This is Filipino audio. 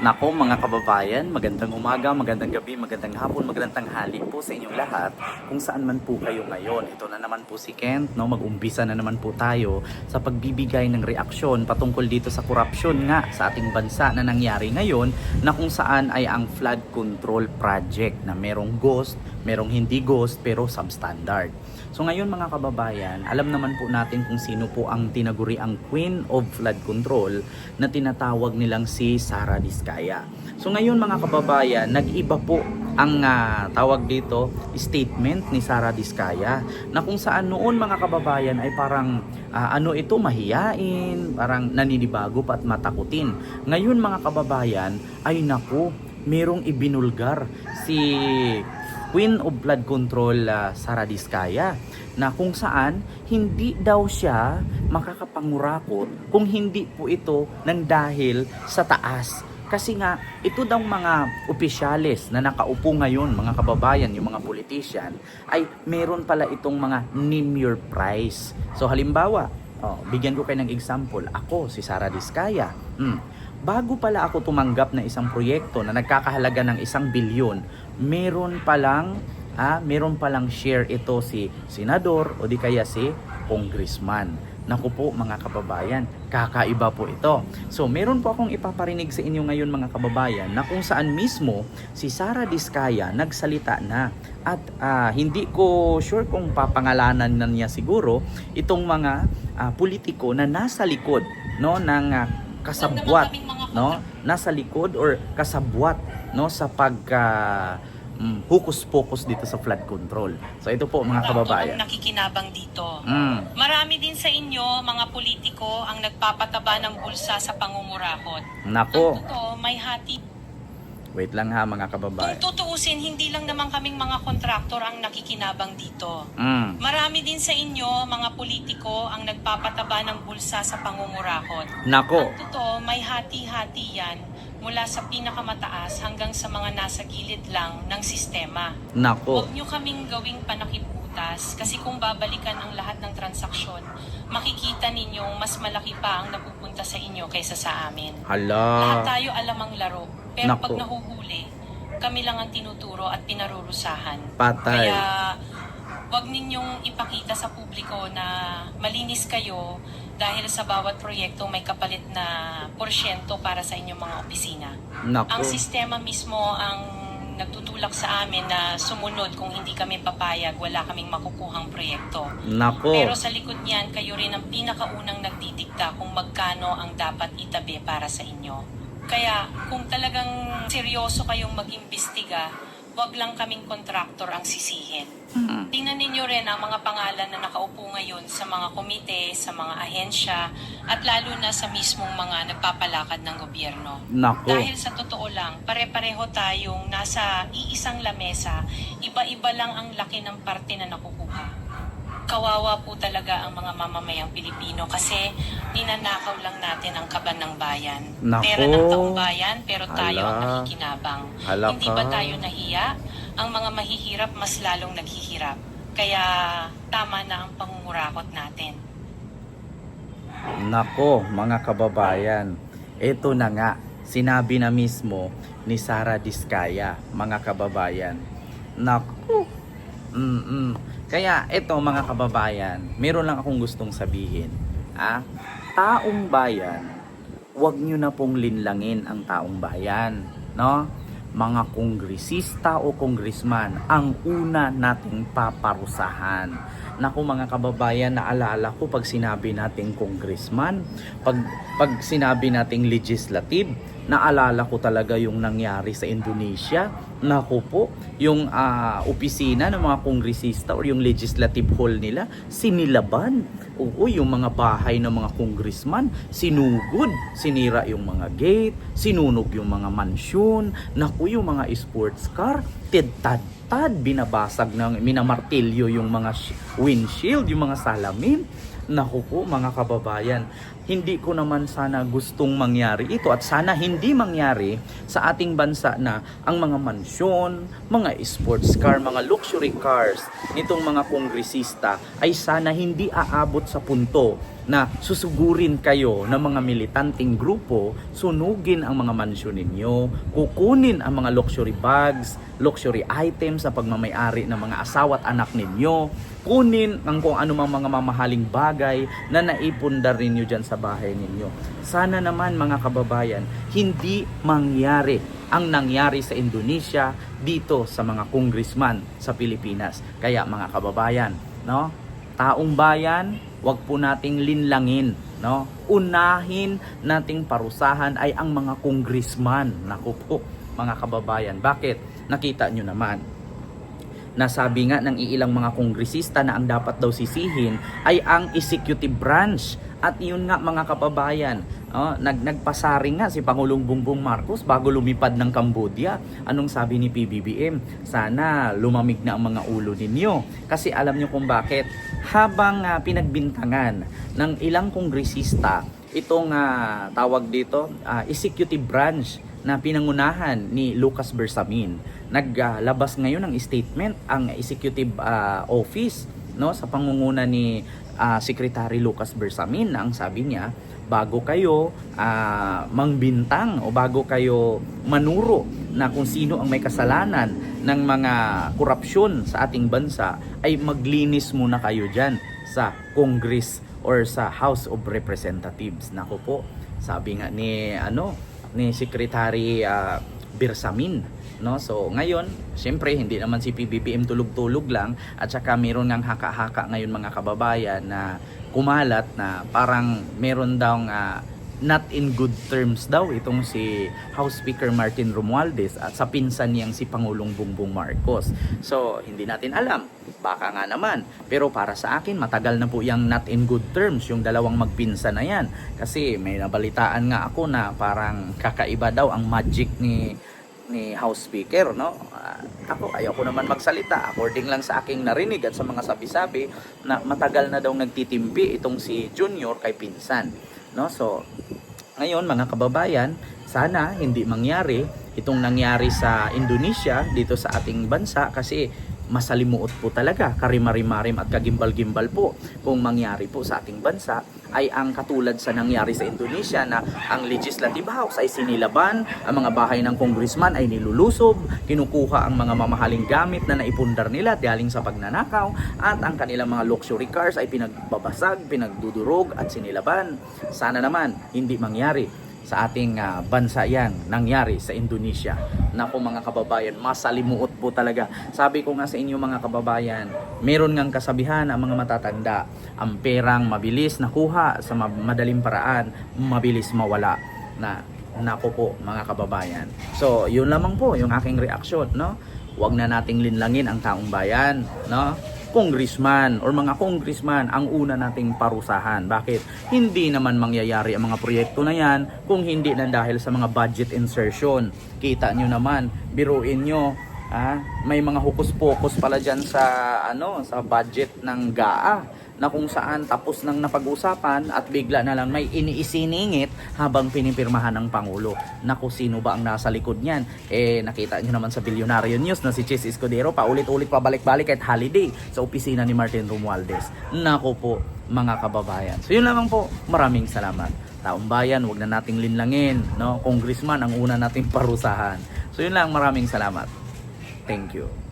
Nako mga kababayan, magandang umaga, magandang gabi, magandang hapon, magandang tanghali po sa inyong lahat kung saan man po kayo ngayon. Ito na naman po si Kent, no? Mag-umpisa na naman po tayo sa pagbibigay ng reaksyon patungkol dito sa korupsyon nga sa ating bansa na nangyari ngayon na kung saan ay ang flood control project na merong ghost, merong hindi ghost pero substandard. So ngayon mga kababayan, alam naman po natin kung sino po ang tinaguri ang Queen of Flood Control na tinatawag nilang si Sara Diskaya. So ngayon mga kababayan, nag-iba po ang tawag dito, statement ni Sara Diskaya na kung saan noon mga kababayan ay parang mahiyain, parang naninibago pa at matakutin. Ngayon mga kababayan ay naku, merong ibinulgar si Queen of Blood Control Sara Diskaya na kung saan hindi daw siya makakapangurakot kung hindi po ito nang dahil sa taas. Kasi nga ito daw mga opisyales na nakaupo ngayon mga kababayan, yung mga politician ay meron pala itong mga name your price. So halimbawa, bigyan ko kayo ng example, ako si Sara Diskaya. Bago pala ako tumanggap na isang proyekto na nagkakahalaga ng 1 bilyon, meron palang share ito si senador o di kaya si congressman. Naku po mga kababayan, kakaiba po ito. So meron po akong ipaparinig sa inyo ngayon mga kababayan na kung saan mismo si Sara Diskaya nagsalita na at hindi ko sure kung papangalanan na niya siguro itong mga politiko na nasa likod ng kasabwat, no, nasa likod or kasabwat, no, sa hukus-pokus dito sa flood control. So ito po mga kababayan, ang nakikinabang dito. Marami din sa inyo mga politiko ang nagpapataba ng bulsa sa pangungurakot. nako, Ang totoo, may hati. wait lang ha mga kababayan. Kung tutuusin, hindi lang naman kaming mga kontraktor ang nakikinabang dito. Marami din sa inyo mga politiko ang nagpapataba ng bulsa sa pangungurakot. Nako, Ang totoo, may hati-hati yan mula sa pinakamataas hanggang sa mga nasa gilid lang ng sistema. nako, Huwag nyo kaming gawing panakiputas kasi kung babalikan ang lahat ng transaksyon, makikita ninyong mas malaki pa ang napupunta sa inyo kaysa sa amin. Lahat hala, tayo alam ang laro, pero Nako. pag nahuhuli, kami lang ang tinuturo at pinarurusahan. patay. Kaya wag ninyong ipakita sa publiko na malinis kayo dahil sa bawat proyekto may kapalit na porsyento para sa inyong mga opisina. Nako, Ang sistema mismo ang nagtutulak sa amin na sumunod. Kung hindi kami papayag, wala kaming makukuhang proyekto. nako, Pero sa likod niyan, kayo rin ang pinakaunang nagdidikta kung magkano ang dapat itabi para sa inyo. Kaya kung talagang seryoso kayong mag-imbestiga, wag lang kaming kontraktor ang sisihin. Tingnan ninyo rin ang mga pangalan na nakaupo ngayon sa mga komite, sa mga ahensya, at lalo na sa mismong mga nagpapalakad ng gobyerno. nako, Dahil sa totoo lang, pare-pareho tayong nasa iisang lamesa, iba-iba lang ang laki ng parte na nakukuha. Kawawa po talaga ang mga mamamayang Pilipino kasi ninanakaw lang natin ang kaban ng bayan. Nako. Pera ng taong bayan, pero tayo ang Hala. nakikinabang. Hala Hindi ka. ba tayo nahiya? Ang mga mahihirap mas lalong naghihirap. Kaya tama na ang pangungurakot natin. nako mga kababayan. Ito na nga, sinabi na mismo ni Sara Diskaya mga kababayan. Nako, Kaya ito mga kababayan, meron lang akong gustong sabihin. Taong bayan, huwag nyo na pong linlangin ang taong bayan, no? Mga kongresista o congressman ang una nating paparusahan. Naku mga kababayan, naalala ko pag sinabi nating congressman, pag sinabi nating legislative, naalala ko talaga yung nangyari sa Indonesia. Naku po, yung opisina ng mga kongresista or yung legislative hall nila, sinilaban. Oo, yung mga bahay ng mga congressman, sinugod, sinira yung mga gate, sinunog yung mga mansyon, naku yung mga sports car, tad binabasag ng minamartilyo yung mga windshield, yung mga salamin. Naku po mga kababayan, hindi ko naman sana gustong mangyari ito at sana hindi mangyari sa ating bansa na ang mga mansyon, mga sports car, mga luxury cars nitong mga kongresista ay sana hindi aabot sa punto na susugurin kayo ng mga militanteng grupo, sunugin ang mga mansyon ninyo, kukunin ang mga luxury bags, luxury items sa pagmamayari ng mga asawa at anak ninyo, kunin ang kung anumang mga mamahaling bagay na naipundar ninyo dyan sa bahay ninyo. Sana naman mga kababayan, hindi mangyari ang nangyari sa Indonesia dito sa mga congressman sa Pilipinas. Kaya mga kababayan, no? Taong bayan, wag po nating linlangin, no? Unahin nating parusahan ay ang mga congressman. Naku po, mga kababayan. Bakit? Nakita nyo naman. Nasabi nga ng ilang mga kongresista na ang dapat daw sisihin ay ang executive branch. At yun nga mga kababayan, nagpasaring nga si Pangulong Bongbong Marcos bago lumipad ng Cambodia. Anong sabi ni PBBM? Sana lumamig na ang mga ulo ninyo. Kasi alam nyo kung bakit. Habang pinagbintangan ng ilang kongresista itong tawag dito, executive branch na pinangunahan ni Lucas Bersamin, naglabas ngayon ng statement ang executive office, no, sa pangunguna ni Secretary Lucas Bersamin, na ang sabi niya, bago kayo mangbintang o bago kayo manuro na kung sino ang may kasalanan ng mga korupsyon sa ating bansa, ay maglinis muna kayo dyan sa Congress or sa House of Representatives. Nako po, sabi nga ni Secretary Bersamin, no? So ngayon, siyempre hindi naman si PBBM tulog-tulog lang, at saka meron ngang haka-haka ngayon mga kababayan na kumalat na parang meron daw not in good terms daw itong si House Speaker Martin Romualdez at sa pinsan niyang si Pangulong Bongbong Marcos. So hindi natin alam, baka nga naman, pero para sa akin matagal na po yung not in good terms yung dalawang magpinsan na yan, kasi may nabalitaan nga ako na parang kakaiba daw ang magic ni House Speaker, no? Ako ayaw ko naman magsalita, according lang sa aking narinig at sa mga sabi-sabi, na matagal na daw nagtitimpi itong si Junior kay pinsan, no? So ngayon mga kababayan, sana hindi mangyari itong nangyari sa Indonesia dito sa ating bansa, kasi masalimuot po talaga, karimarimarim at kagimbal-gimbal po kung mangyari po sa ating bansa ay ang katulad sa nangyari sa Indonesia, na ang Legislative House ay sinilaban, ang mga bahay ng congressman ay nilulusob, kinukuha ang mga mamahaling gamit na naipundar nila galing sa pagnanakaw, at ang kanilang mga luxury cars ay pinagbabasag, pinagdudurog at sinilaban. Sana naman hindi mangyari sa ating bansa yan, nangyari sa Indonesia. Naku mga kababayan, masalimuot po talaga. Sabi ko nga sa inyo mga kababayan, meron ngang kasabihan ang mga matatanda, ang perang mabilis nakuha sa madaling paraan, mabilis mawala. Naku po mga kababayan. So yun lamang po yung aking reaksyon, no? Huwag na nating linlangin ang taong bayan, no? Congressman or mga congressman ang una nating parusahan. Bakit? Hindi naman mangyayari ang mga proyekto na yan kung hindi na dahil sa mga budget insertion. Kita nyo naman, biruin nyo, may mga hukus-pokus pala dyan sa budget ng GAA, na kung saan tapos nang napag-usapan at bigla na lang may iniisiningit habang pinipirmahan ng Pangulo. Naku, sino ba ang nasa likod niyan? Nakita nyo naman sa Bilyonaryo News na si Chis Escudero paulit-ulit pabalik-balik kahit holiday sa opisina ni Martin Romualdez. Naku po mga kababayan. So yun lamang po, maraming salamat. Taong bayan, wag na nating linlangin, no? Congressman ang una nating parusahan. So yun lang, maraming salamat. Thank you.